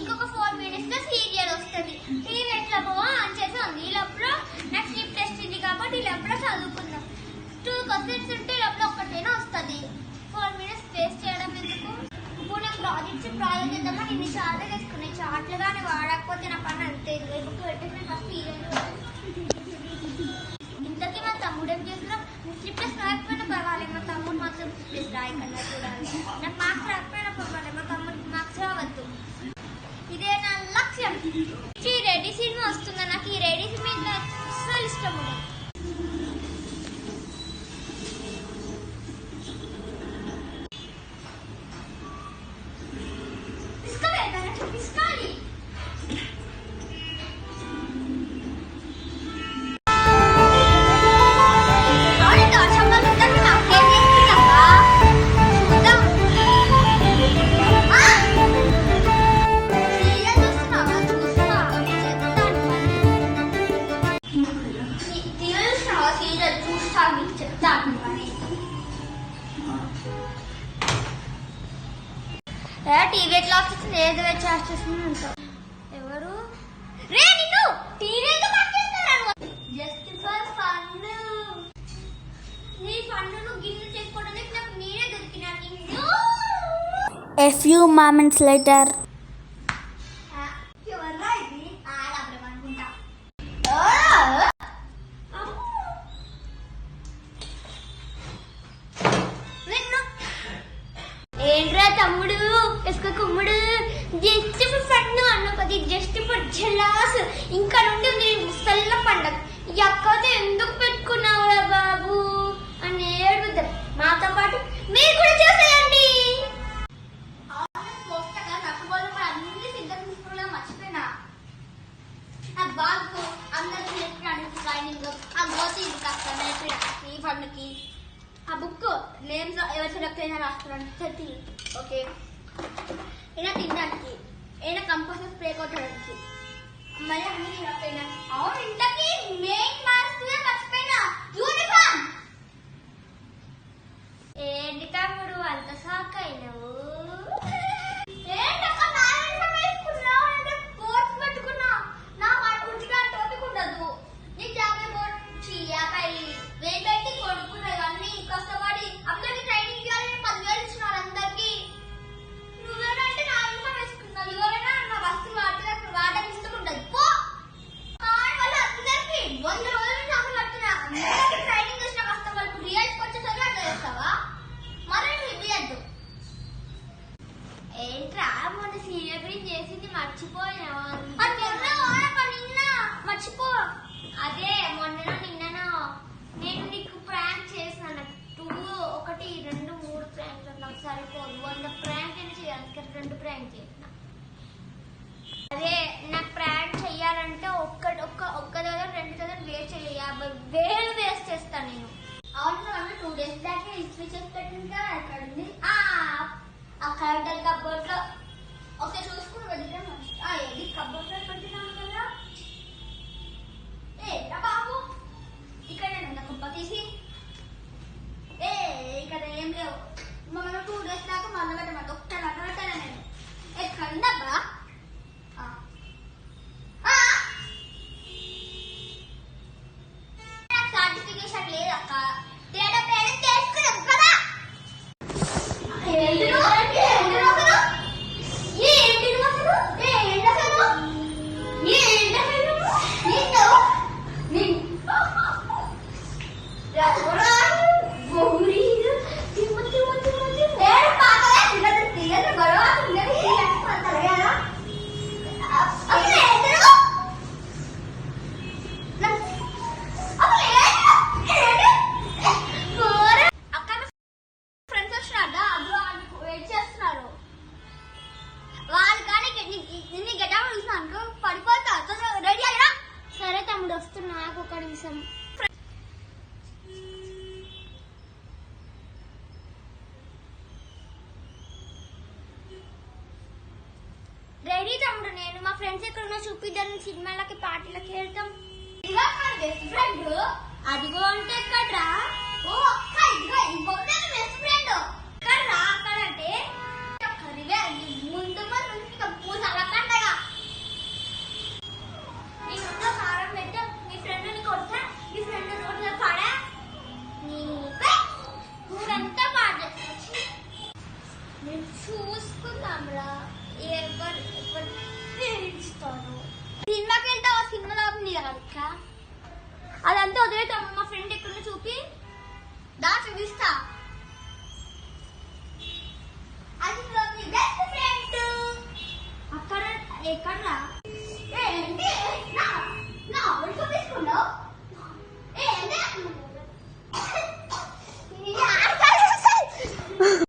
ఇంకొక 4 minutes లో serial వస్తుంది. టీవీ ఎట్లా పోవా అని చేసాం. ఈ లోపల నాకు స్లీప్ టెస్ట్ ఉంది కాబట్టి ఈ లోపల చదువుకుందాం. 2 questions ఉంటే లోపల ఒక్కటైనా వస్తుంది. 4 minutes వేస్ట్ చేయడం ఎందుకు? ఇప్పుడు నాకు ప్రాజెక్ట్ చేద్దామని ఇన్ని చార్ట్లు వేసుకున్నాయి. చార్ట్లు కానీ వాడకపోతే నా పని అంతే. బుక్ పెట్టుకుని ఫస్ట్ ఇంతకీ మా తమ్ముడు ఏం చేస్తున్నా? స్లిప్ టెస్ట్ రాకపోయినా పర్వాలేదు, మా తమ్ముడు మాత్రం స్లిప్ టెస్ట్ రాయకుండా చూడాలి. నాకు మార్క్స్ రాకపోయినా పర్వాలేదు, మా తమ్ముడికి మార్క్స్ రావద్దు. ఇదే నా లక్ష్యం. ఈ రెడీ సినిమా వస్తుందా? నాకు ఈ రెడీ మీద అస్సలు ఇష్టం ఉండదు. టీవీ క్లాస్ ఏదో చేస్తున్నావు ఎవరు రే నిన్ను టీవీతో పట్టేస్తాను జస్ట్ ఫర్ ఫన్. నీ ఫన్ను గిన్నె చేసుకోవడానికి నాకు నేనే దొరికినా. A few moments later. ఎవర్రా ఇది? ఆడబ్రం అనుకుంటా. ఏంట్రా తమ్ముడు ఎస్క కుమ్ముడు జస్ట్ ఫర్ ఫన్ అన్న పది జస్ట్ ఫర్ జలాస్. ఇంకా నుండి ఉంది ముసల్ల పండగ. ఈ అక్కతో ఎందుకు పెట్టుకున్నావురా బాబు అని ఏడుద్దాం. మాతో పాటు మీరు కూడా చేసేయండి. అన్ని సిద్ధం తీసుకున్నా మర్చిపోయినా. ఆ బాబు అందరికి చెప్పడానికి ట్రైనింగ్ ఆ గోతి ఇది కాస్త నేర్పిన ఈ పండుకి. ఆ బుక్ నేమ్స్ ఎవరు సెలెక్ట్ అయినా రాసుకోవడానికి. ఓకే ఈయన తినడానికి, ఈయన కంపోజర్ స్ప్రే కొట్టడానికి, మళ్ళీ అన్ని తినకపోయినా. అవును ఇంతకీ మెయిన్ మాస్క్ మర్చిపోయినా యూనిఫామ్. ఏంటి తమ్ముడు అంత షాక్ అయినావు? మర్చిపో. అదే మొన్న నిన్ననో నేను నీకు ప్రాంక్ చేశాను. 2 1 2 3 ప్రాంక్ నాకు సరిపోదు. 100 ప్రాంక్ అని చేయాలి, 2 ప్రాంక్ చేసిన. అదే నాకు ప్రాంక్ చెయ్యాలంటే ఒక్క 2,000 వేస్ట్ చేయాలి. 50,000 వేస్ట్ చేస్తాను నేను. అవును 2 days బ్యాక్ హిస్టరీ చేసి పెట్టిందా ఎక్కడ ఉంది? ఆ కరెంట్ కబోర్డ్ లో ఒకసారి చూసుకుని వెళ్తాను. ఏది కబోర్డ్ లో పెట్టినాను కదా. బాబు ఇక్కడ నేను కుప్ప తీసి ఇక్కడ ఏం లేవు. మనం 2 days దాకా మొదలు పెట్టమంటే ఒక్క నగ పెట్టాను నేను. ఎక్కడబ్బా సర్టిఫికేషన్ లేదక్క. తేడా పేరెంట్ చేసుకున్నాం కదా. సరే తమ్ముడు వస్తున్నా, నాకు ఒక నిమిషం. రెడీ తమ్ముడు, నేను మా ఫ్రెండ్స్ ఎక్కడున్నా చూపిద్దాం. సినిమాలకి పార్టీలకి వెళ్తాం. బెస్ట్ ఫ్రెండ్ అదిగో అంటే ఎక్కడ్రా? ఓ అక్క ఇదిగో ఇంకొక బెస్ట్ ఫ్రెండ్ ఎక్కడ్రా? అక్కడంటే ముందు పూసల పండగ చూసుకుందాంరా ఎవరు ఇస్తారు. సినిమాకి వెళ్తావా? సినిమా లాభం అదంతా వదిలేతాం. మా ఫ్రెండ్ ఎక్కడ చూపి దా చూపిస్తా.